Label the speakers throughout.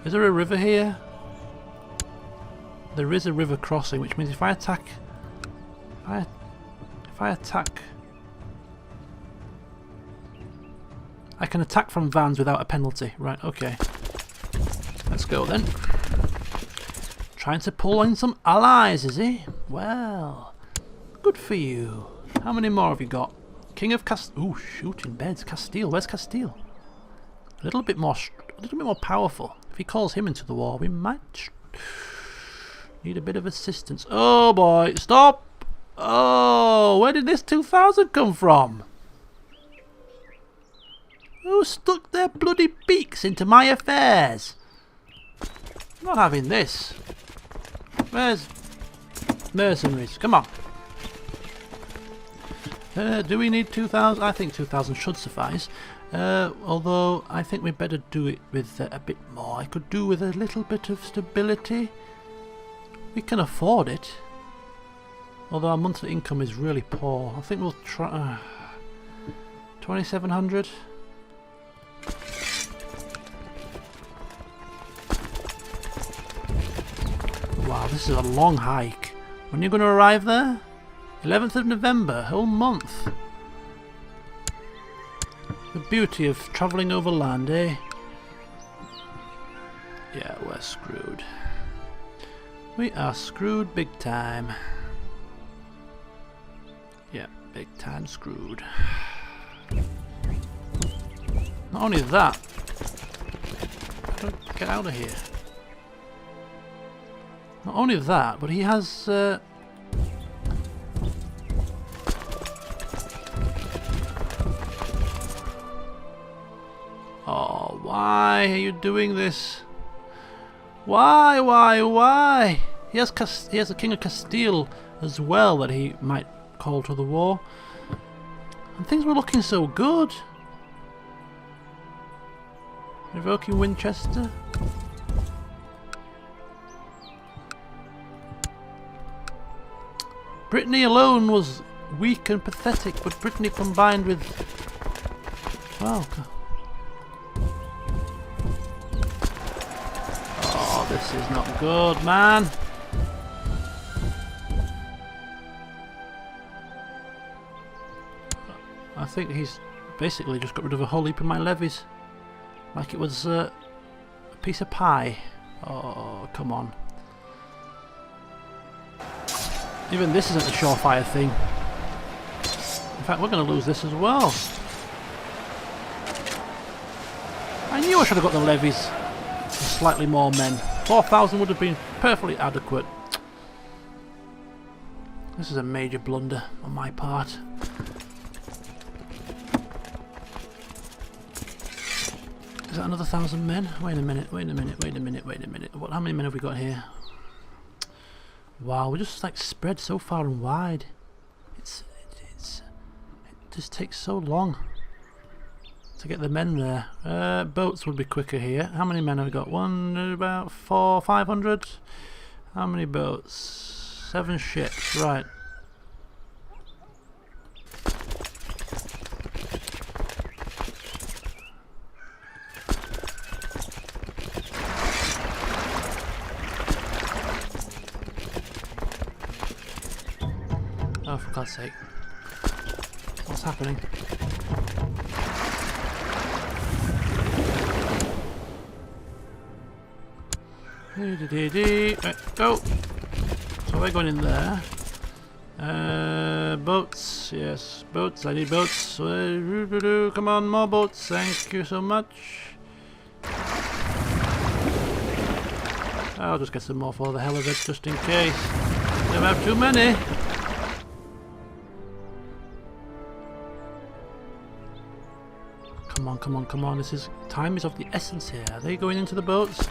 Speaker 1: Is there a river here? There is a river crossing, which means if I attack... If I attack... I can attack from vans without a penalty. Right, okay. Let's go then. Trying to pull in some allies, is he? Well, good for you. How many more have you got? King of Ooh, shooting beds. Castile. Where's Castile? A little bit more powerful. If he calls him into the war, we might need a bit of assistance. Oh boy, stop! Oh, where did this 2000 come from? Who stuck their bloody beaks into my affairs? I'm not having this. Where's mercenaries? Come on. Do we need 2000? I think 2000 should suffice. Although I think we better do it with a bit more. I could do with a little bit of stability. We can afford it. Although our monthly income is really poor. I think we'll try 2700. Wow, this is a long hike. When are you going to arrive there? 11th of November, a whole month. The beauty of travelling over land, eh? Yeah, we're screwed. We are screwed big time. Yeah, big time screwed. Not only that, get out of here. Not only that, but he has oh, why are you doing this? Why? He has a King of Castile as well that he might call to the war. And things were looking so good. Revoking Winchester. Brittany alone was weak and pathetic, but Brittany combined with... Well... Oh, this is not good, man. I think he's basically just got rid of a whole heap of my levies. Like it was a piece of pie. Oh, come on. Even this isn't a surefire thing. In fact, we're going to lose this as well. I knew I should have got the levies with slightly more men. 4,000 would have been perfectly adequate. This is a major blunder on my part. Is that another 1,000 men? Wait a minute. What? How many men have we got here? Wow, we're just like spread so far and wide. It just takes so long to get the men there. Boats would be quicker here. How many men have we got? About 500. How many boats? 7 ships. Right. Oh, for God's sake. What's happening? Right, go! So we're going in there. Boats, yes, boats, I need boats. Come on, more boats, thank you so much. I'll just get some more for the hell of it, just in case. Don't have too many. Come on, time is of the essence here. Are they going into the boats?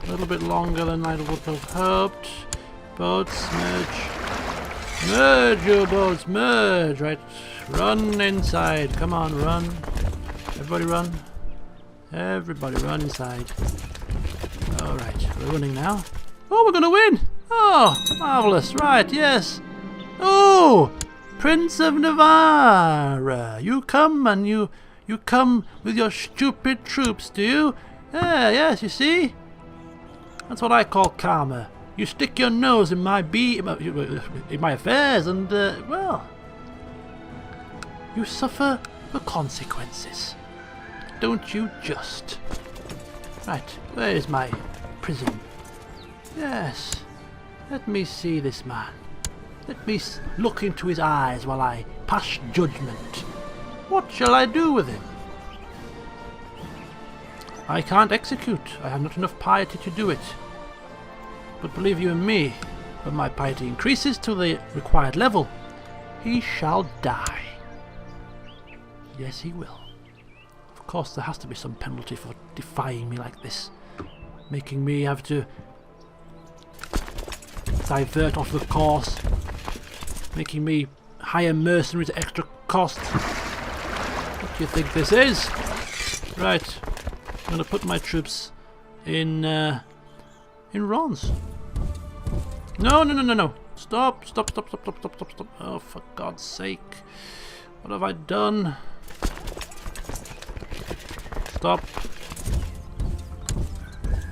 Speaker 1: A little bit longer than I would have hoped. Boats, merge. Merge, your boats, merge! Right, run inside. Come on, run. Everybody run. Everybody run inside. Alright, we're running now. Oh, we're gonna win! Oh, marvellous, right, yes. Oh! Prince of Navarre! You come and you come with your stupid troops, do you? Yes, you see? That's what I call karma. You stick your nose in my in my affairs and, well, you suffer the consequences. Don't you just? Right, where is my prison? Yes, let me see this man. Let me look into his eyes while I pass judgment. What shall I do with him? I can't execute. I have not enough piety to do it. But believe you me, when my piety increases to the required level, he shall die. Yes, he will. Of course, there has to be some penalty for defying me like this, making me have to divert off the course, making me hire mercenaries at extra cost. What do you think this is? Right, I'm going to put my troops in Rons. No. Stop. Oh, for God's sake. What have I done?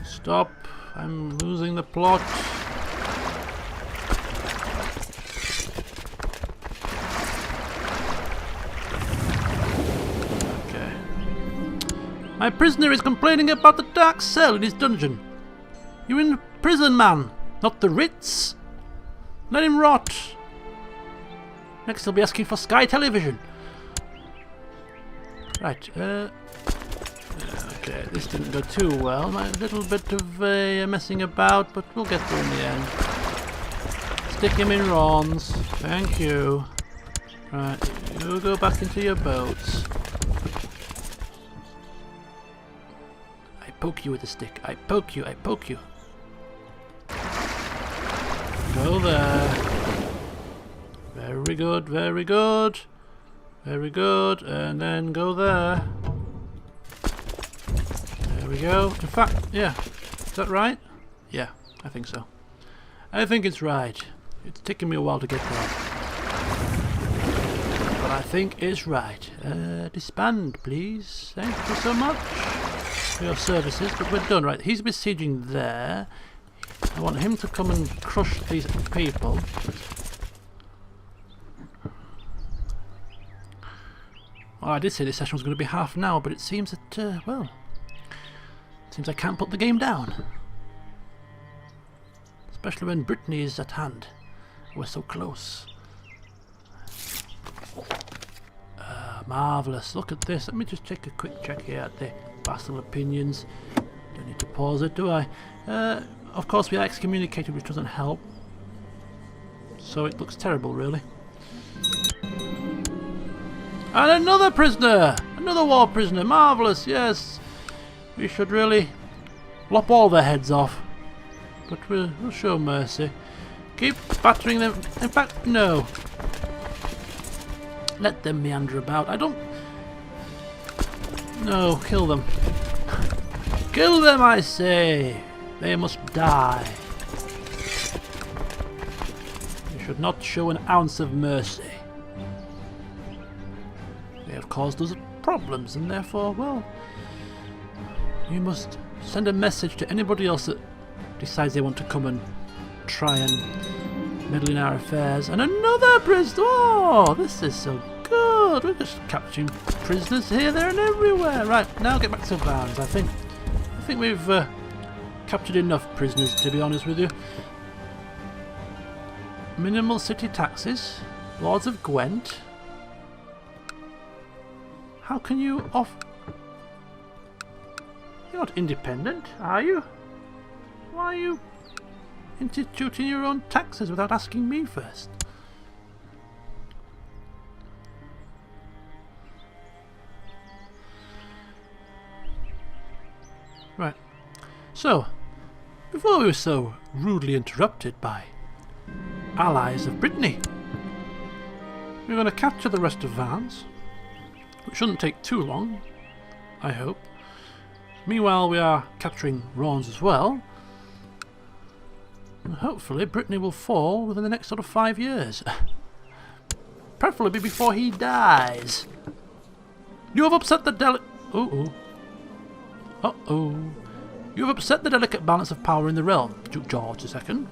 Speaker 1: Stop. I'm losing the plot. Okay. My prisoner is complaining about the dark cell in his dungeon. You're in prison, man, not the Ritz. Let him rot. Next he'll be asking for Sky Television. Right, okay, this didn't go too well. A little bit of messing about, but we'll get there in the end. Stick him in Rons. Thank you. Right, you go back into your boats. I poke you with a stick. I poke you. Go there. Very good. And then go there. There we go. In fact, yeah. Is that right? Yeah, I think so. I think it's right. It's taken me a while to get there. But I think it's right. Disband, please. Thank you so much for your services. But we're done, right? He's besieging there. I want him to come and crush these people. Well, I did say this session was going to be half an hour, but it seems that, well, it seems I can't put the game down. Especially when Brittany is at hand. We're so close. Marvellous. Look at this. Let me just take a quick check here at the vassal opinions. Don't need to pause it, do I? Of course we are excommunicated, which doesn't help. So it looks terrible, really. And another prisoner! Another war prisoner! Marvellous, yes! We should really lop all their heads off. But we'll show mercy. Keep battering them. In fact, no. Let them meander about. I don't... No, kill them. Kill them, I say! They must die. You should not show an ounce of mercy. They have caused us problems, and therefore, well, you must send a message to anybody else that decides they want to come and try and meddle in our affairs. And another prisoner! Oh, this is so good! We're just capturing prisoners here, there, and everywhere. Right, now get back to Vans. I think we've captured enough prisoners, to be honest with you. Minimal city taxes. Lords of Gwent. How can you off... You're not independent, are you? Why are you instituting your own taxes without asking me first? Right. So, before we were so rudely interrupted by allies of Brittany, we're going to capture the rest of Vans. It shouldn't take too long, I hope. Meanwhile, we are capturing Rons as well. And hopefully Brittany will fall within the next sort of 5 years. Preferably before he dies. You have upset the Uh-oh. You have upset the delicate balance of power in the realm, Duke George II.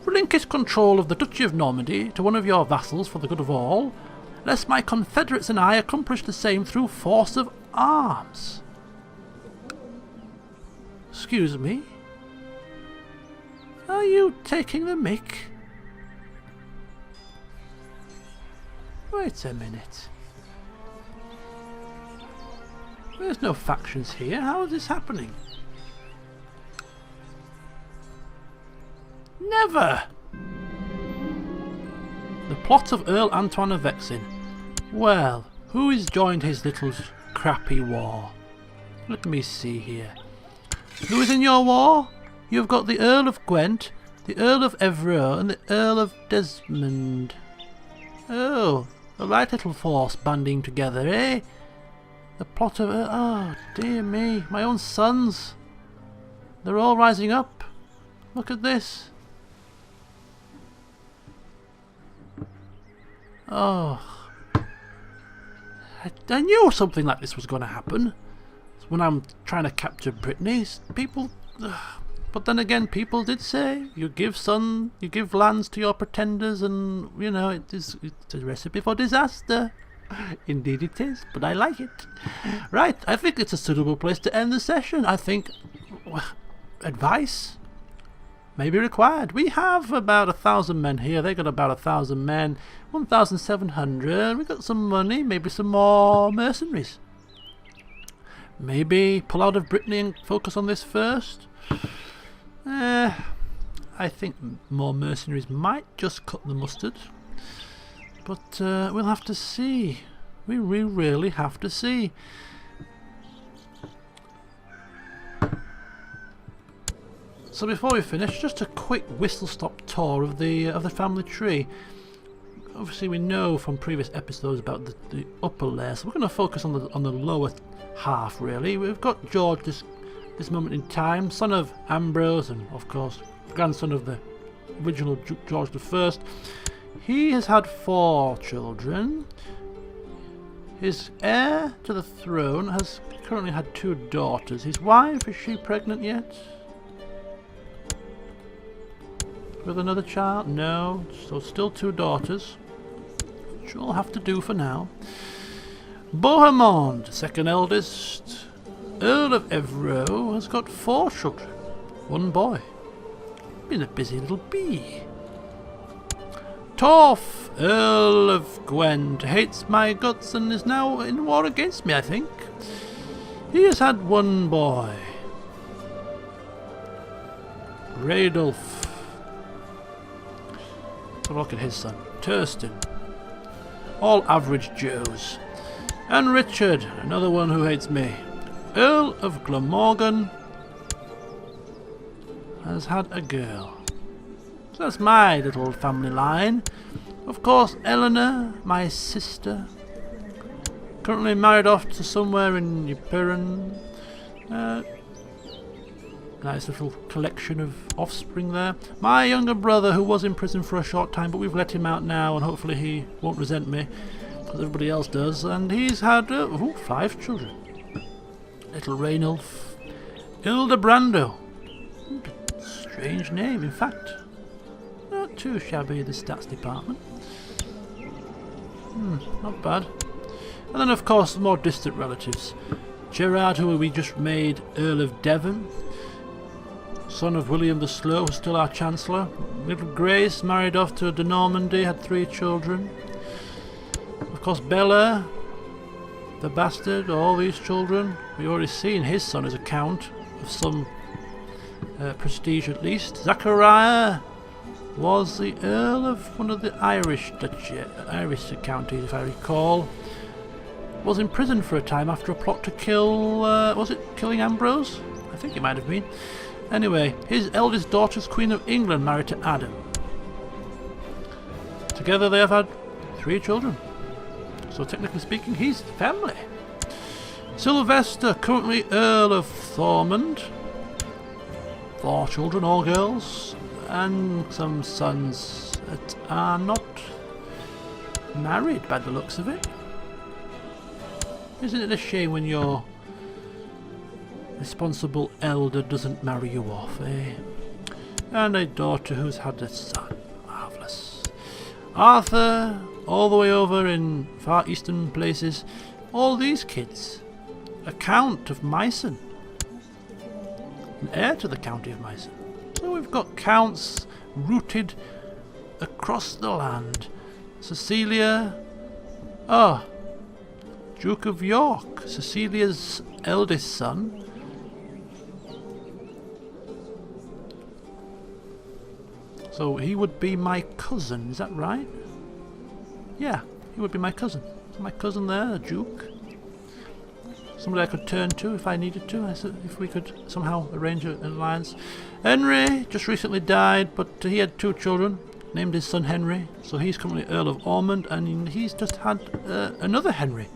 Speaker 1: Relinquish control of the Duchy of Normandy to one of your vassals for the good of all, lest my confederates and I accomplish the same through force of arms. Excuse me? Are you taking the mick? Wait a minute. There's no factions here. How is this happening? Never! The plot of Earl Antoine of Vexin. Well, who has joined his little crappy war? Let me see here. Who is in your war? You've got the Earl of Gwent, the Earl of Evero, and the Earl of Desmond. Oh, a right little force banding together, eh? The plot of... oh, dear me, my own sons. They're all rising up. Look at this. Oh. I knew something like this was going to happen. When I'm trying to capture Brittany, people... but then again, people did say, you give lands to your pretenders and, you know, it's a recipe for disaster. Indeed it is, but I like it. Right, I think it's a suitable place to end the session. I think advice may be required. We have about 1,000 men here. They got about 1,000 men. 1,700. We got some money. Maybe some more mercenaries. Maybe pull out of Brittany and focus on this first. I think more mercenaries might just cut the mustard. But we'll have to see. We really have to see. So before we finish, just a quick whistle-stop tour of the family tree. Obviously, we know from previous episodes about the upper layer, so we're going to focus on the lower half. Really, we've got George this moment in time, son of Ambrose, and of course, grandson of the original Duke George I. He has had 4 children. His heir to the throne has currently had 2 daughters. His wife, is she pregnant yet? With another child? No. So still 2 daughters. Which will have to do for now. Bohemond, second eldest, Earl of Evero, has got 4 children. 1 boy. Been a busy little bee. Torf, Earl of Gwent, hates my guts and is now in war against me, I think. He has had 1 boy. Radolf. Let's have a look at his son. Turston. All average Joes. And Richard, another one who hates me. Earl of Glamorgan has had a girl. So that's my little family line. Of course, Eleanor, my sister, currently married off to somewhere in Ypern. Nice little collection of offspring there. My younger brother, who was in prison for a short time, but we've let him out now, and hopefully he won't resent me, because everybody else does. And he's had 5 children. Little Rainulf, Ildebrando. Strange name, in fact. Not too shabby, the stats department. Not bad. And then, of course, more distant relatives. Gerard, who we just made Earl of Devon. Son of William the Slow, who's still our Chancellor. Little Grace, married off to de Normandy, had 3 children. Of course, Bella, the bastard, all these children. We've already seen his son as a count of some prestige at least. Zachariah was the Earl of one of the Irish counties, if I recall. Was in prison for a time after a plot to kill, was it killing Ambrose? I think it might have been. Anyway, his eldest daughter is Queen of England, married to Adam. Together they have had 3 children. So technically speaking, he's family. Sylvester, currently Earl of Thormond. 4 children, all girls. And some sons that are not married by the looks of it. Isn't it a shame when your responsible elder doesn't marry you off, eh? And a daughter who's had a son. Marvellous. Arthur, all the way over in far eastern places. All these kids. A Count of Meissen. An heir to the County of Meissen. So we've got counts rooted across the land. Cecilia... Oh, Duke of York. Cecilia's eldest son. So he would be my cousin, is that right? Yeah, he would be my cousin. My cousin there, a duke. Somebody I could turn to if I needed to, if we could somehow arrange an alliance. Henry just recently died, but he had 2 children, named his son Henry. So he's currently Earl of Ormond, and he's just had another Henry.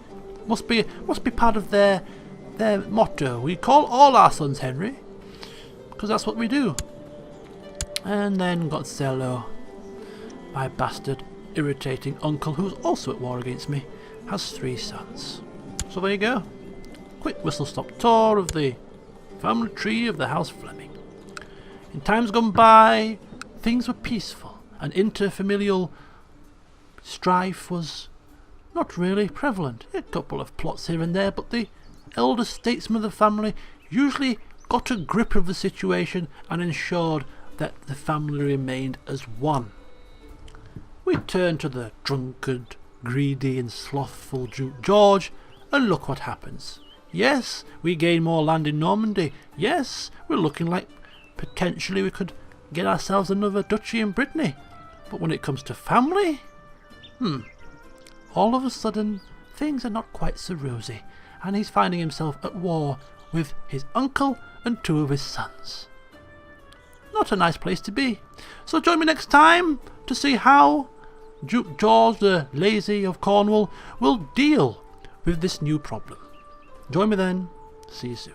Speaker 1: Must be part of their motto. We call all our sons Henry, because that's what we do. And then got Zello, my bastard, irritating uncle, who's also at war against me, has 3 sons. So there you go. Quick whistle-stop tour of the family tree of the House Fleming. In times gone by, things were peaceful, and interfamilial strife was not really prevalent. A couple of plots here and there, but the elder statesman of the family usually got a grip of the situation and ensured that the family remained as one. We turn to the drunkard, greedy and slothful Duke George, and look what happens. Yes, we gain more land in Normandy. Yes, we're looking like potentially we could get ourselves another duchy in Brittany. But when it comes to family, all of a sudden things are not quite so rosy, and he's finding himself at war with his uncle and 2 of his sons. Not a nice place to be. So join me next time to see how Duke George the Lazy of Cornwall will deal with this new problem. Join me then. See you soon.